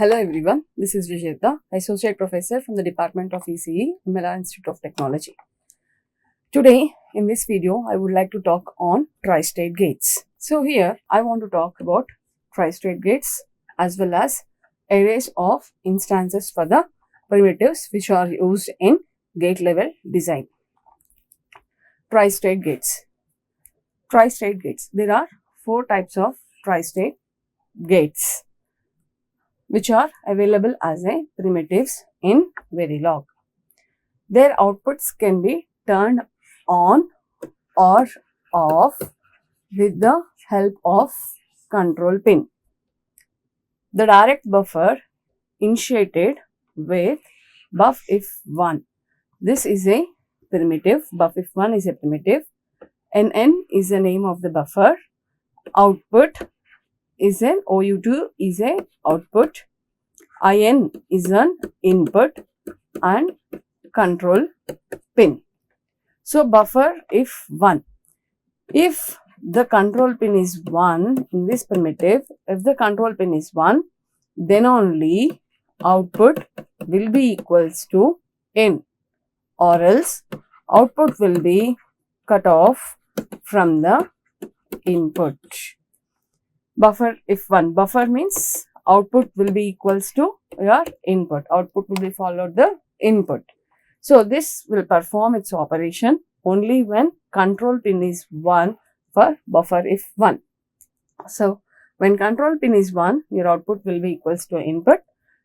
Hello everyone, this is Vijetha, Associate Professor from the Department of ECE, MLR Institute of Technology. Today, in this video, I would like to talk on tri-state gates. So here, I want to talk about tri-state gates as well as arrays of instances for the primitives which are used in gate level design. Tri-state gates. Tri-state gates. There are 4 types of tri-state gates which are available as a primitives in Verilog. Their outputs can be turned on or off with the help of control pin. The direct buffer initiated with buff if 1. This is a primitive. Buff if 1 is a primitive. NN is the name of the buffer. Output is an OU2 is a output, IN is an input and control pin. So buffer if 1. If the control pin is 1 in this primitive, if the control pin is 1, then only output will be equals to in, or else output will be cut off from the input. Buffer if 1. Buffer means output will be equals to your input. Output will be followed the input. So this will perform its operation only when control pin is 1 for buffer if 1. So when control pin is 1, your output will be equals to input,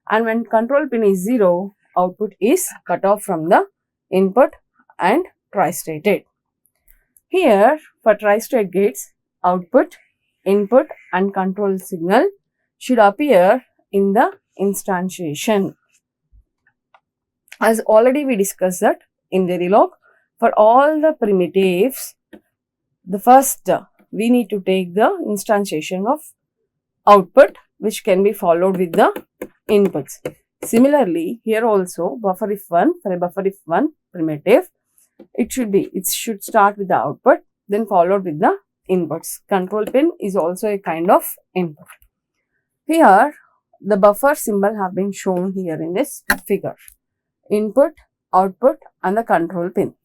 and when control pin is 0, output is cut off from the input and tri-stated. Here for tri-state gates, output, input and control signal should appear in the instantiation. As already we discussed that in Verilog, for all the primitives, the first we need to take the instantiation of output which can be followed with the inputs. Similarly, here also buffer if 1, for a buffer if 1 primitive, it should start with the output, then followed with the inputs. Control pin is also a kind of input. Here, the buffer symbol have been shown here in this figure. Input, output and the control pin.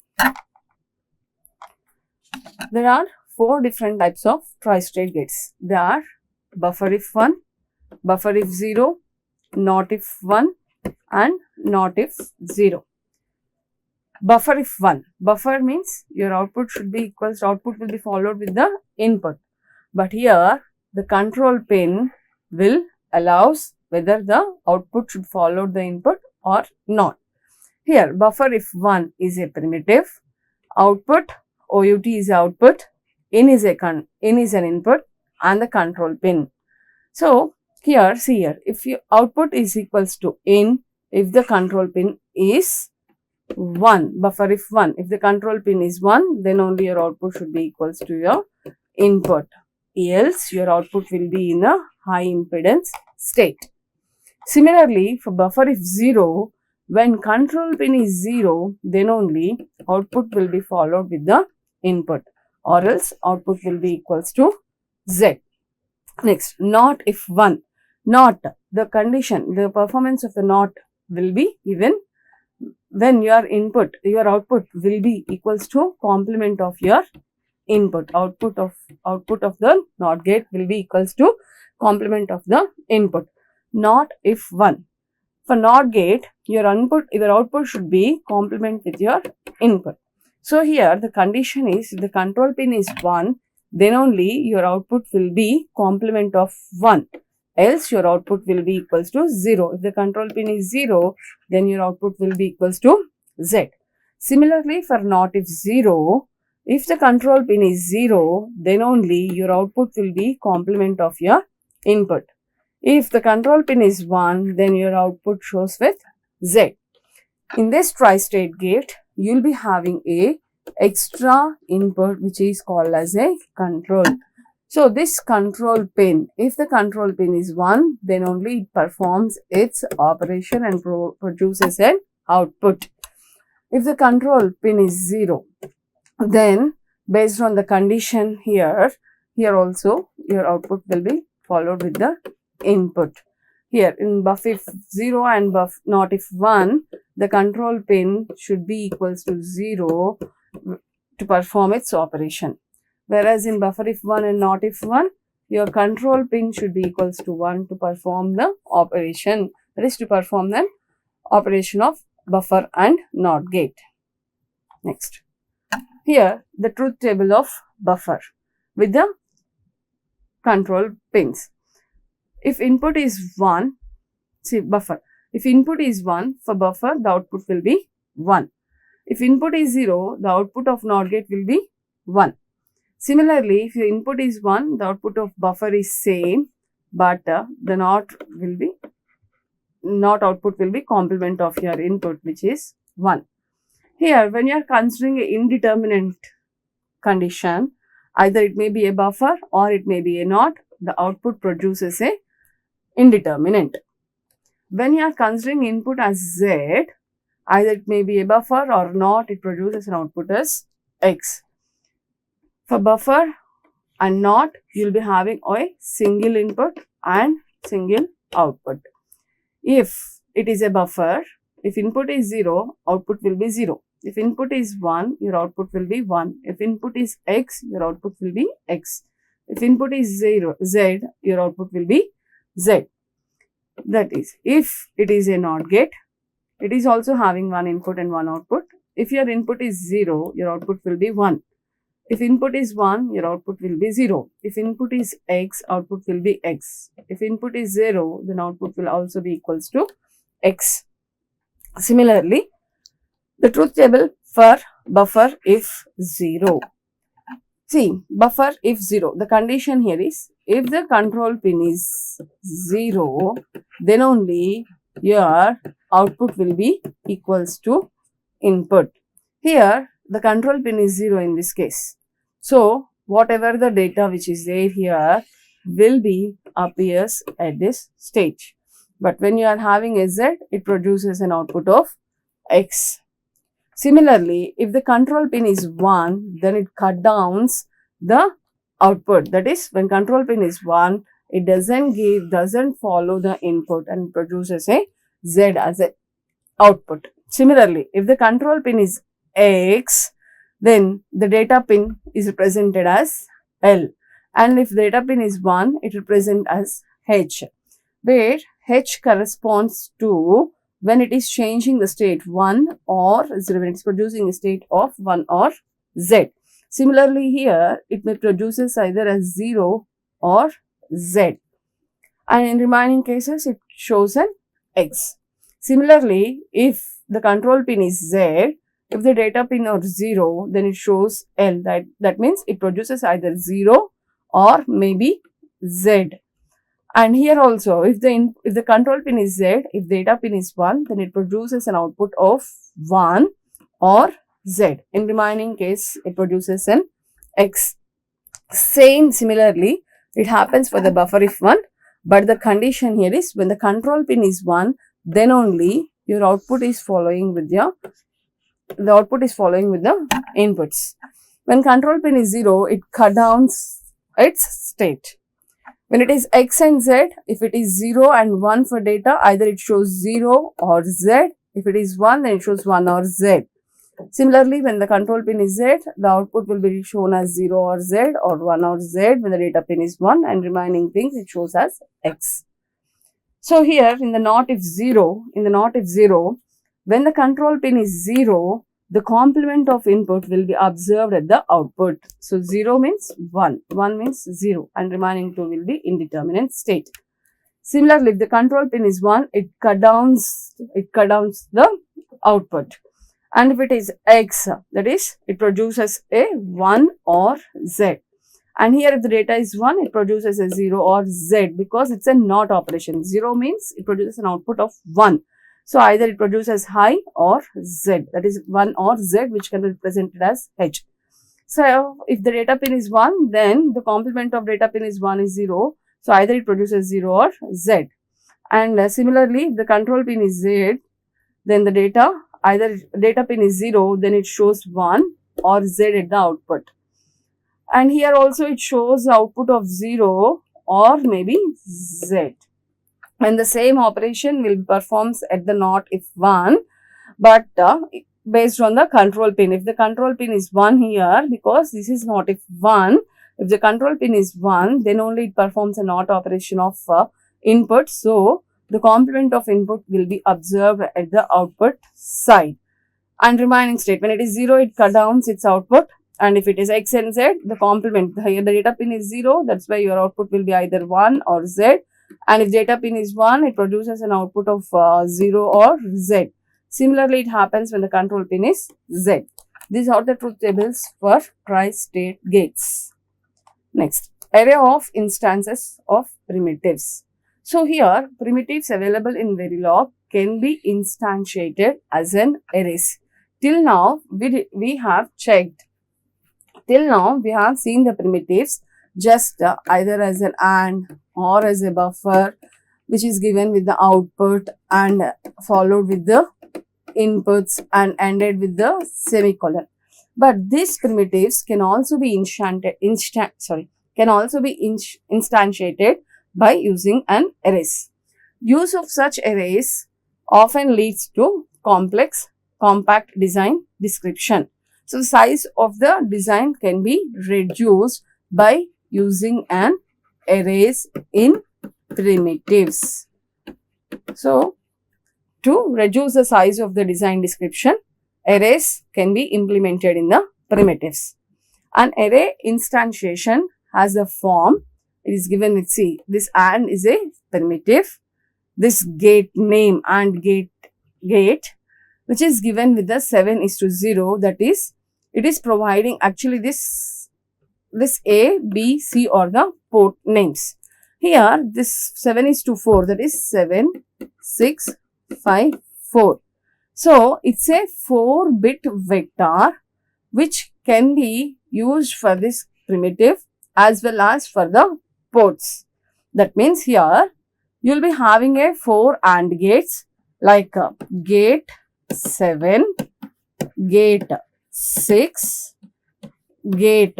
There are 4 different types of tri-state gates. They are buffer if 1, buffer if 0, not if 1 and not if 0. Buffer if 1. Buffer means your output should be equals to output will be followed with the input. But here the control pin will allows whether the output should follow the input or not. Here buffer if 1 is a primitive, output OUT is output, in is an input and the control pin. So here see here, if your output is equals to in, if the control pin is 1, buffer if 1, if the control pin is 1, then only your output should be equals to your input, else your output will be in a high impedance state. Similarly, for buffer if 0, when control pin is 0, then only output will be followed with the input, or else output will be equals to Z. Next, not if 1. Not, the condition, the performance of the not will be given when your input, your output will be equals to complement of your input. Output of the NOT gate will be equals to complement of the input. Not if 1. For NOT gate, your output should be complement with your input. So here the condition is if the control pin is 1, then only your output will be complement of 1. Else your output will be equals to 0. If the control pin is 0, then your output will be equals to Z. Similarly, for not if 0, if the control pin is 0, then only your output will be complement of your input. If the control pin is 1, then your output shows with Z. In this tri-state gate, you will be having a extra input which is called as a control. So this control pin, if the control pin is 1, then only it performs its operation and produces an output. If the control pin is 0, then based on the condition here also your output will be followed with the input. Here in buff if 0 and buff not if 1, the control pin should be equals to 0 to perform its operation. Whereas in buffer if 1 and not if 1, your control pin should be equals to 1 to perform the operation. That is to perform the operation of buffer and NOT gate. Next. Here the truth table of buffer with the control pins. If input is 1, see buffer. If input is 1 for buffer, the output will be 1. If input is 0, the output of NOT gate will be 1. Similarly, if your input is 1, the output of buffer is same, but the NOT output will be complement of your input, which is 1. Here, when you are considering an indeterminate condition, either it may be a buffer or it may be a NOT, the output produces a indeterminate. When you are considering input as Z, either it may be a buffer or NOT, it produces an output as X. For buffer and NOT, you will be having a single input and single output. If it is a buffer, if input is 0, output will be 0. If input is 1, your output will be 1. If input is X, your output will be X. If input is Z, your output will be Z. That is, if it is a NOT gate, it is also having one input and one output. If your input is 0, your output will be 1. If input is 1, your output will be 0. If input is X, output will be X. If input is 0, then output will also be equals to X. Similarly, the truth table for buffer if 0. See, buffer if 0, the condition here is, if the control pin is 0, then only your output will be equals to input. Here, the control pin is 0 in this case. So, whatever the data which is there here will be appears at this stage. But when you are having a Z, it produces an output of X. Similarly, if the control pin is 1, then it cut downs the output. That is, when control pin is 1, it doesn't follow the input and produces a Z as a output. Similarly, if the control pin is X, then the data pin is represented as L. And if data pin is 1, it represents as H, where H corresponds to when it is changing the state 1 or 0, when it is producing a state of 1 or Z. Similarly, here it may produces either as 0 or Z. And in remaining cases, it shows an X. Similarly, if the control pin is Z, if the data pin or 0, then it shows L. That means it produces either 0 or maybe Z. And here also, if the control pin is Z, if data pin is 1, then it produces an output of 1 or Z. In remaining case, it produces an X. Similarly, it happens for the buffer if 1, but the condition here is when the control pin is 1, then only your output is following with the inputs. When control pin is 0, it cut down its state. When it is X and Z, if it is 0 and 1 for data, either it shows 0 or Z. If it is 1, then it shows 1 or Z. Similarly, when the control pin is Z, the output will be shown as 0 or Z or 1 or Z when the data pin is 1, and remaining things it shows as X. So here in the not if 0, when the control pin is 0, the complement of input will be observed at the output. So 0 means 1, 1 means 0, and remaining 2 will be indeterminate state. Similarly, if the control pin is 1, it cut downs the output. And if it is X, that is, it produces a 1 or Z. And here if the data is 1, it produces a 0 or Z because it's a NOT operation. 0 means it produces an output of 1. So either it produces high or Z, that is 1 or Z, which can be represented as H. So if the data pin is 1, then the complement of data pin is 1 is 0. So either it produces 0 or Z. And similarly, if the control pin is Z, then the either data pin is 0, then it shows 1 or Z at the output. And here also it shows output of 0 or maybe Z. and the same operation will be performed at the not if 1, but based on the control pin. If the control pin is 1 here, because this is not if 1, if the control pin is 1, then only it performs a not operation of input. So, the complement of input will be observed at the output side. And remaining state, when it is 0, it cut down its output. And if it is X and Z, the complement, here the data pin is 0, that's why your output will be either 1 or Z. And if data pin is 1, it produces an output of 0 or Z. Similarly, it happens when the control pin is Z. These are the truth tables for tri-state gates. Next, array of instances of primitives. So here, primitives available in Verilog can be instantiated as an arrays. Till now, we have checked. Till now, we have seen the primitives just either as an AND or as a buffer, which is given with the output and followed with the inputs and ended with the semicolon. But these primitives can also be instantiated by using an arrays. Use of such arrays often leads to compact design description. So, the size of the design can be reduced by using an arrays in primitives. So, to reduce the size of the design description, arrays can be implemented in the primitives. An array instantiation has a form. It is given with, see, this AND is a primitive. This gate name AND gate, which is given with the 7:0, that is, it is providing actually this A, B, C are the port names. Here, this 7:4, that is 7, 6, 5, 4. So, it's a 4-bit vector which can be used for this primitive as well as for the ports. That means here, you will be having a 4 AND gates like gate 7, gate 6, gate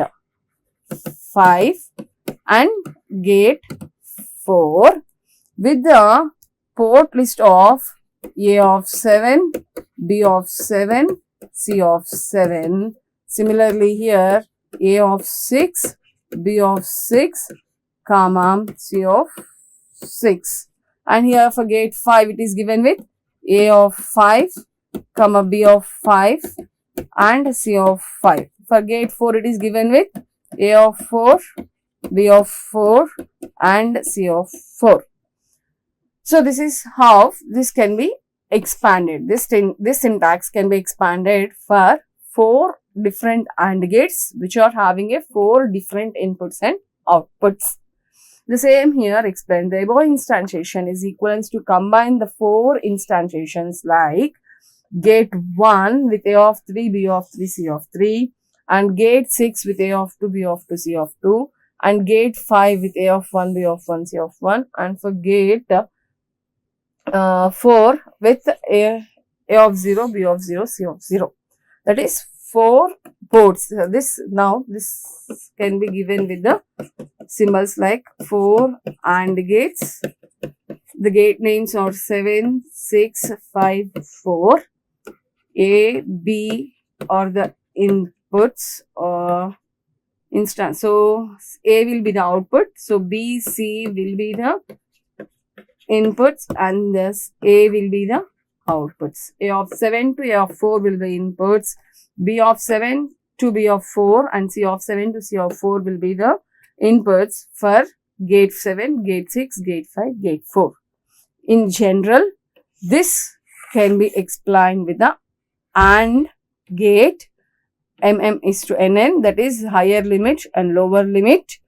5 and gate 4 with the port list of A of 7, B of 7, C of 7. Similarly here A of 6, B of 6, comma C of 6. And here for gate 5 it is given with A of 5, comma B of 5 and C of 5. For gate 4 it is given with A of 4, B of 4 and C of 4. So, this is how this can be expanded. This syntax can be expanded for 4 different AND gates which are having a 4 different inputs and outputs. The same here explained. The above instantiation is equivalent to combine the 4 instantiations like gate 1 with A of 3, B of 3, C of 3 and gate 6 with A of 2, B of 2, C of 2 and gate 5 with A of 1, B of 1, C of 1 and for gate 4 with A of 0, B of 0, C of 0. That is 4 ports. This can be given with the symbols like 4 AND gates. The gate names are 7, 6, 5, 4. A, B are the inputs or instance. So, A will be the output. So, B, C will be the inputs and thus A will be the outputs. A of 7 to A of 4 will be inputs. B of 7 to B of 4 and C of 7 to C of 4 will be the inputs for gate 7, gate 6, gate 5, gate 4. In general, this can be explained with the AND gate MM:NN, that is higher limit and lower limit,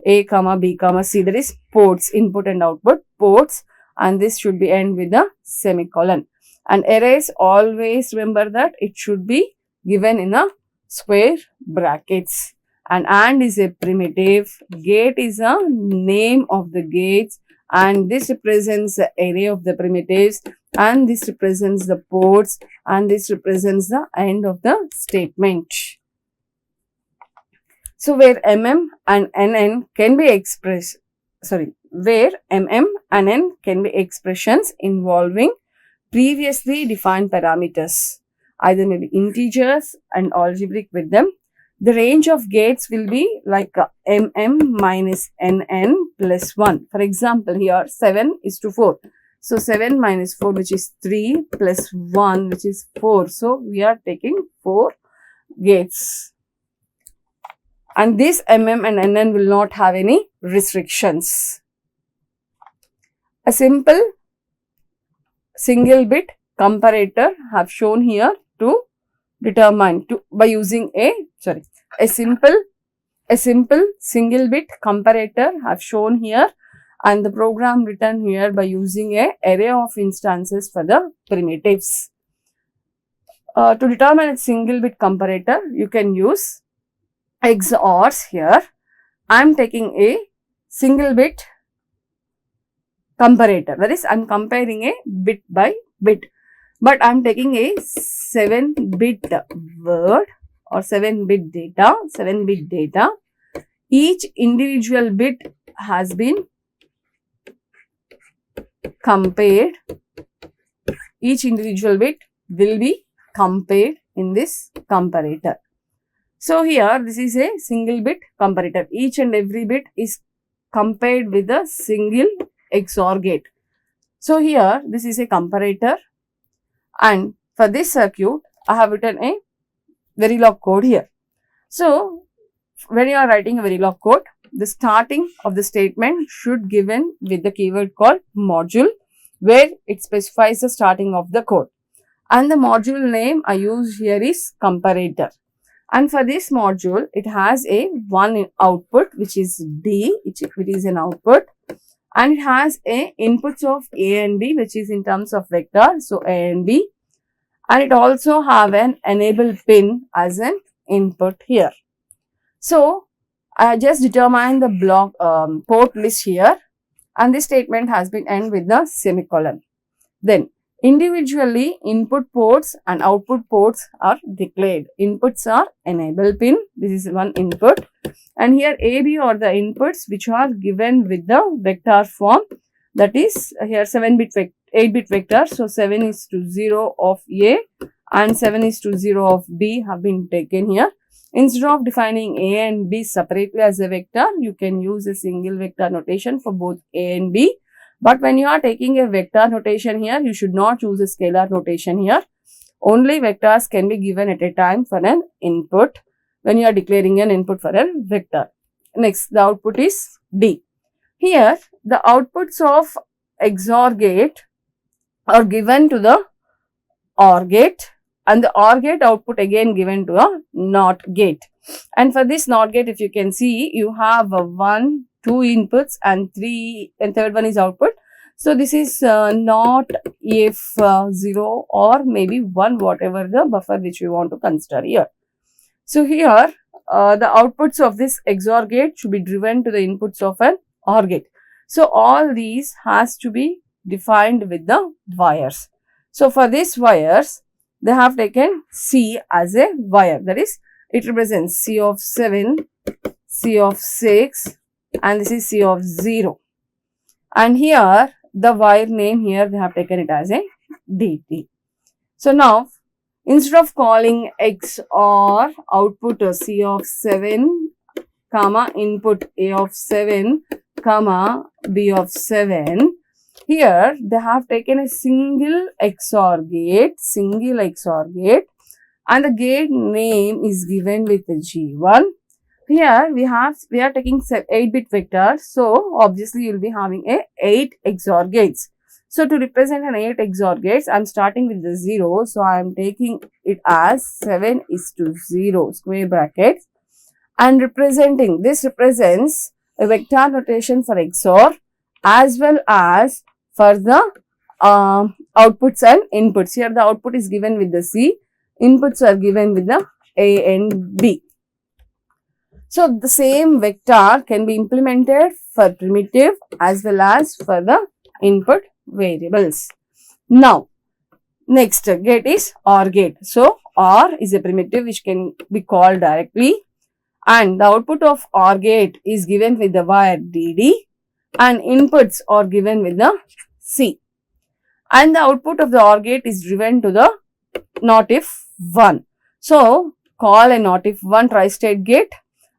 A, B, C, that is ports, input and output ports, and this should be end with a semicolon. And arrays, always remember that it should be given in a square brackets. And is a primitive, gate is a name of the gates, and this represents the array of the primitives, and this represents the ports, and this represents the end of the statement. So, where MM and NN can be expressed, where mm and n can be expressions involving previously defined parameters, either maybe integers and algebraic with them. The range of gates will be like minus nn plus 1. For example, here 7:4. So 7 minus 4, which is 3, plus 1, which is 4. So we are taking 4 gates. And this and nn will not have any restrictions. A simple single bit comparator have shown here to determine by using a simple single bit comparator have shown here, and the program written here by using a array of instances for the primitives. To determine a single bit comparator, you can use XORs here. I am taking a single bit comparator, that is I am comparing a bit by bit, but I am taking a 7-bit word or 7-bit data. Each individual bit has been compared. Each individual bit will be compared in this comparator. So here this is a single bit comparator. Each and every bit is compared with a single XOR gate. So here this is a comparator, and for this circuit I have written a Verilog code here. So when you are writing a Verilog code, the starting of the statement should given with the keyword called module, where it specifies the starting of the code, and the module name I use here is comparator. And for this module, it has a one output, which is D, it is an output, and it has a inputs of A and B, which is in terms of vector, so A and B, and it also have an enable pin as an input here. So I just determined the block port list here, and this statement has been end with the semicolon. Then individually input ports and output ports are declared. Inputs are enable pin, this is one input, and here AB are the inputs which are given with the vector form, that is here 8-bit vector. So 7:0 of A and 7:0 of B have been taken here. Instead of defining A and B separately as a vector, you can use a single vector notation for both A and B. But when you are taking a vector notation here, you should not choose a scalar notation here. Only vectors can be given at a time for an input when you are declaring an input for a vector. Next, the output is D. Here, the outputs of XOR gate are given to the OR gate, and the OR gate output again given to a NOT gate. And for this NOT gate, if you can see, you have 1, 2 inputs and 3, and third one is output. So this is not if 0 or maybe 1, whatever the buffer which we want to consider here. So here the outputs of this XOR gate should be driven to the inputs of an OR gate. So all these has to be defined with the wires. So for these wires, they have taken C as a wire, that is it represents C of 7, C of 6, and this is C of 0. And here the wire name here they have taken it as a DT. So now instead of calling XOR output C of 7, comma input A of 7, comma B of 7, here they have taken a single XOR gate, and the gate name is given with G1. Here we are taking 8-bit vector, so obviously you will be having a 8 XOR gates. So to represent an 8 XOR gates, I am starting with the 0, so I am taking it as 7:0 square brackets, and this represents a vector notation for XOR as well as for the outputs and inputs. Here the output is given with the C, inputs are given with the A and B. So the same vector can be implemented for primitive as well as for the input variables. Now, next gate is OR gate. So OR is a primitive which can be called directly, and the output of OR gate is given with the wire DD, and inputs are given with the C, and the output of the OR gate is driven to the not if 1. So, call a not if 1 tri-state gate,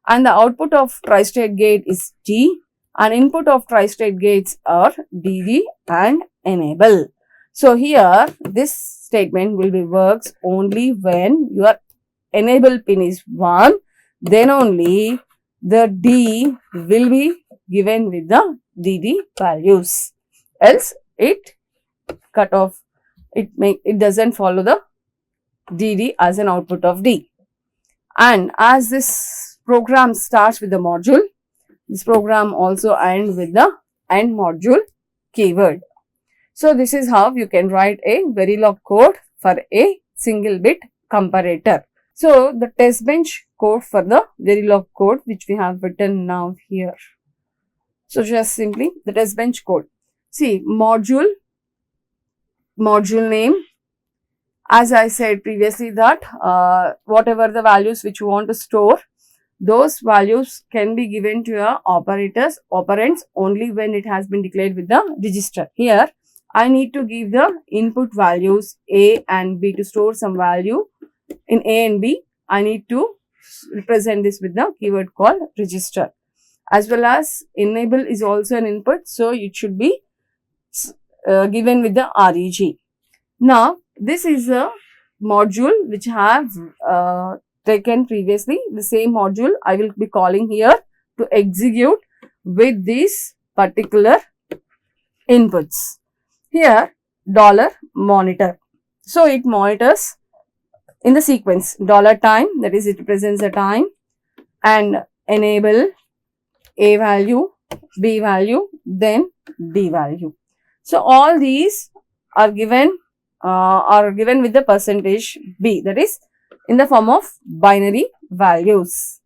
and the output of tri-state gate is D, and input of tri-state gates are DD and enable. So, here this statement will be works only when your enable pin is 1, then only the D will be given with the DD values, else it cut off, it doesn't follow the DD as an output of D. And as this program starts with the module, this program also ends with the end module keyword. So, this is how you can write a Verilog code for a single bit comparator. So, the test bench code for the Verilog code which we have written now here. So, just simply the test bench code. See, module name, as I said previously that whatever the values which you want to store, those values can be given to your operands only when it has been declared with the register. Here, I need to give the input values A and B to store some value in A and B. I need to represent this with the keyword called register. As well as enable is also an input, so it should be given with the reg. Now, this is a module which have taken previously. The same module I will be calling here to execute with these particular inputs. Here, $monitor. So, it monitors in the sequence $time, that is it represents the time, and enable A value, B value, then D value. So, all these are given with the percentage B, that is in the form of binary values.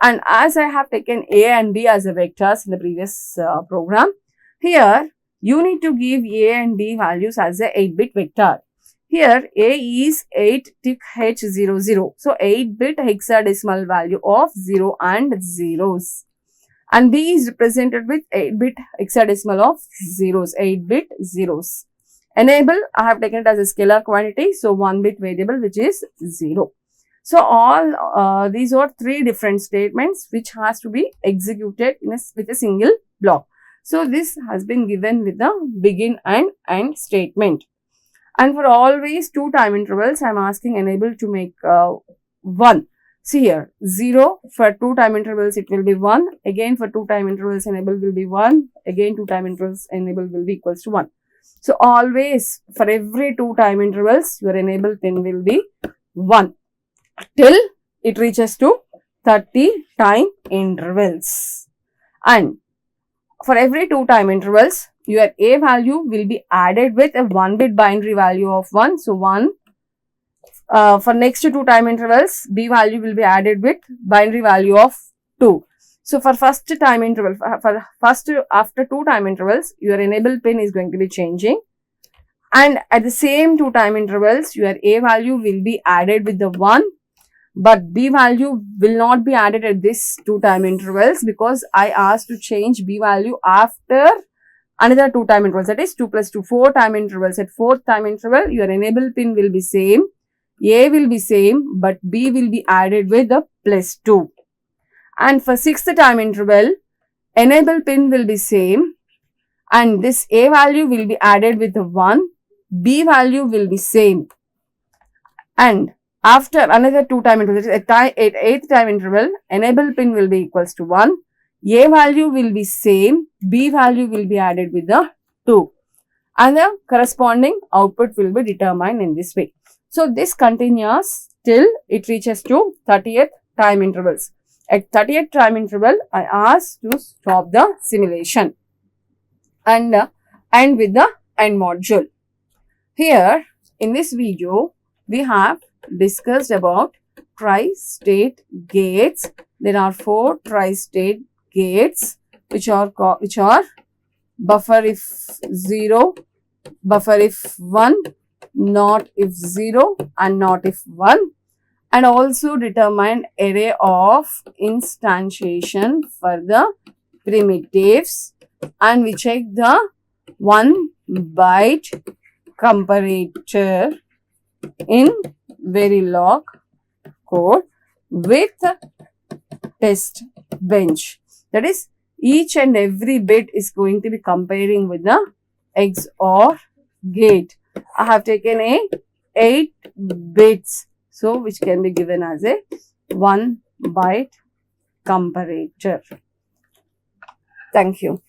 And as I have taken A and B as a vectors in the previous program, here you need to give A and B values as a 8-bit vector. Here A is 8 tick H00. So, 8-bit hexadecimal value of 0 and zeros. And B is represented with 8-bit hexadecimal of zeros, 8-bit zeros. Enable, I have taken it as a scalar quantity, so 1-bit variable which is 0. So, all these are 3 different statements which has to be executed with a single block. So, this has been given with the begin and end statement. And for always 2 time intervals, I am asking enable to make 1. See here, 0 for 2 time intervals it will be 1, again for 2 time intervals enable will be 1, again 2 time intervals enable will be equals to 1. So, always for every 2 time intervals your enable pin will be 1 till it reaches to 30 time intervals. And for every 2 time intervals your A value will be added with a 1-bit binary value of 1. So, 1. For next 2 time intervals, B value will be added with binary value of 2. So, for first time interval, after 2 time intervals, your enable pin is going to be changing. And at the same 2 time intervals, your A value will be added with the 1. But B value will not be added at this 2 time intervals because I asked to change B value after another 2 time intervals, that is 2 plus 2, 4 time intervals. At 4th time interval, your enable pin will be same. A will be same, but B will be added with the plus 2. And for 6th time interval, enable pin will be same and this A value will be added with the 1, B value will be same. And after another 2 time intervals, at 8th time interval, enable pin will be equals to 1, A value will be same, B value will be added with the 2. And the corresponding output will be determined in this way. So, this continues till it reaches to 30th time intervals. At 30th time interval, I ask to stop the simulation and end with the end module. Here, in this video, we have discussed about tri-state gates. There are 4 tri-state gates which are buffer if 0, buffer if 1, not if 0 and not if 1, and also determined array of instantiation for the primitives and we check the 1 byte comparator in Verilog code with test bench. That is, each and every bit is going to be comparing with the XOR gate. I have taken a 8 bits, so which can be given as a 1 byte comparator. Thank you.